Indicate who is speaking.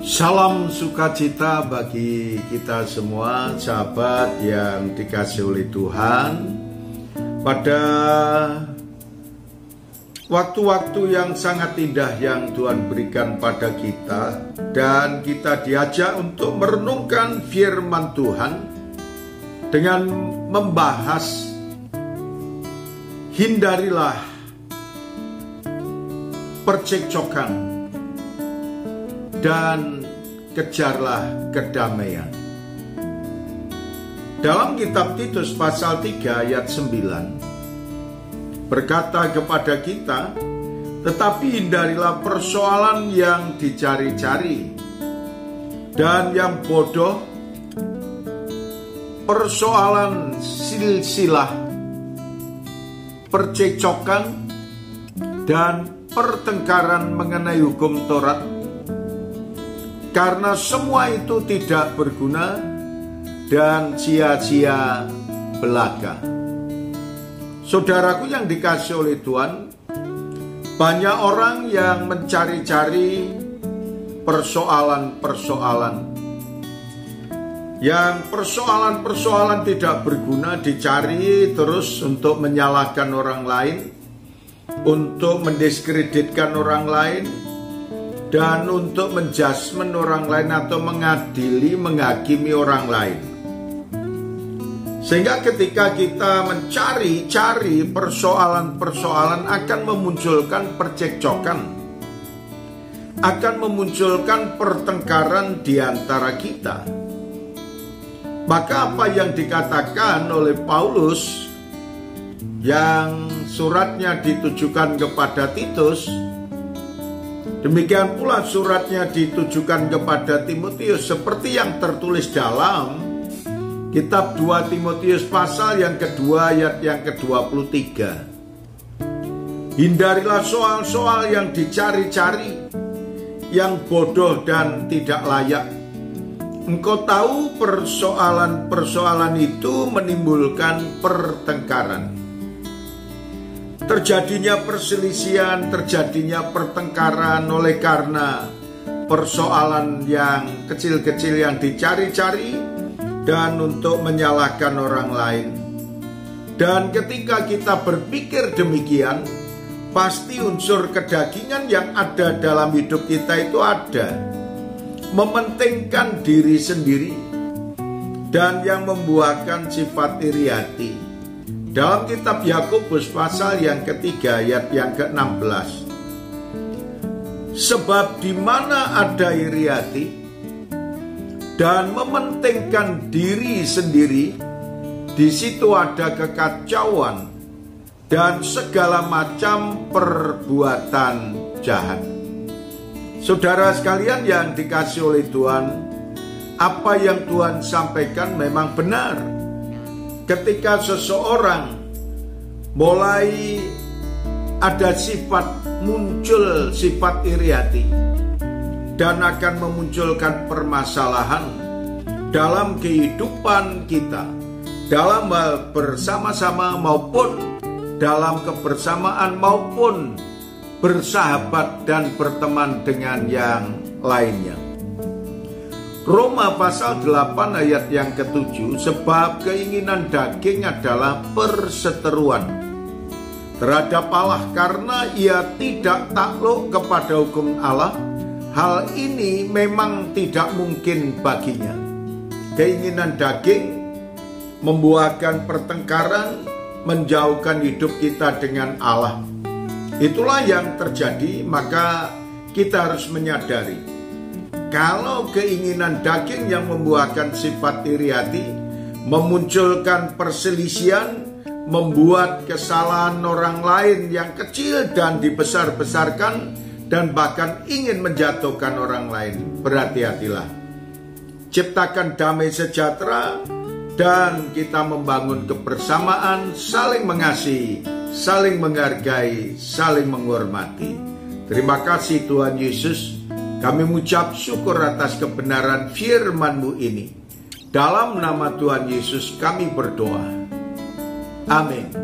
Speaker 1: Salam sukacita bagi kita semua, sahabat yang dikasihi oleh Tuhan. Pada waktu-waktu yang sangat indah yang Tuhan berikan pada kita, dan kita diajak untuk merenungkan firman Tuhan dengan membahas hindarilah percekcokan dan kejarlah kedamaian. Dalam kitab Titus pasal 3 ayat 9 berkata kepada kita, tetapi hindarilah persoalan yang dicari-cari dan yang bodoh, persoalan silsilah, percekcokan, dan pertengkaran mengenai hukum Taurat, karena semua itu tidak berguna dan sia-sia belaka. Saudaraku yang dikasihi oleh Tuhan, banyak orang yang mencari-cari persoalan-persoalan, yang persoalan-persoalan tidak berguna dicari terus untuk menyalahkan orang lain, untuk mendiskreditkan orang lain, dan untuk menjudgment orang lain atau mengadili, menghakimi orang lain. Sehingga ketika kita mencari-cari persoalan-persoalan akan memunculkan percekcokan, akan memunculkan pertengkaran di antara kita. Maka apa yang dikatakan oleh Paulus yang suratnya ditujukan kepada Titus, demikian pula suratnya ditujukan kepada Timotius, seperti yang tertulis dalam kitab 2 Timotius pasal yang kedua ayat yang ke-23. Hindarilah soal-soal yang dicari-cari, yang bodoh dan tidak layak. Engkau tahu persoalan-persoalan itu menimbulkan pertengkaran. Terjadinya perselisihan, terjadinya pertengkaran oleh karena persoalan yang kecil-kecil yang dicari-cari dan untuk menyalahkan orang lain. Dan ketika kita berpikir demikian, pasti unsur kedagingan yang ada dalam hidup kita itu ada. Mementingkan diri sendiri dan yang membuahkan sifat iri hati. Dalam kitab Yakobus pasal yang ketiga ayat yang ke-16, sebab di mana ada iri hati dan mementingkan diri sendiri, di situ ada kekacauan dan segala macam perbuatan jahat. Saudara sekalian yang dikasihi oleh Tuhan, apa yang Tuhan sampaikan memang benar. Ketika seseorang mulai ada muncul sifat iri hati dan akan memunculkan permasalahan dalam kehidupan kita, dalam hal bersama-sama maupun dalam kebersamaan maupun bersahabat dan berteman dengan yang lainnya. Roma pasal 8 ayat yang ke-7, sebab keinginan daging adalah perseteruan terhadap Allah, karena ia tidak takluk kepada hukum Allah. Hal ini memang tidak mungkin baginya. Keinginan daging membuahkan pertengkaran, menjauhkan hidup kita dengan Allah. Itulah yang terjadi, maka kita harus menyadari, kalau keinginan daging yang membuahkan sifat iri hati, memunculkan perselisihan, membuat kesalahan orang lain yang kecil dan dibesar-besarkan, dan bahkan ingin menjatuhkan orang lain, berhati-hatilah. Ciptakan damai sejahtera, dan kita membangun kebersamaan, saling mengasihi, saling menghargai, saling menghormati. Terima kasih Tuhan Yesus. Kami mengucap syukur atas kebenaran firman-Mu ini. Dalam nama Tuhan Yesus kami berdoa. Amin.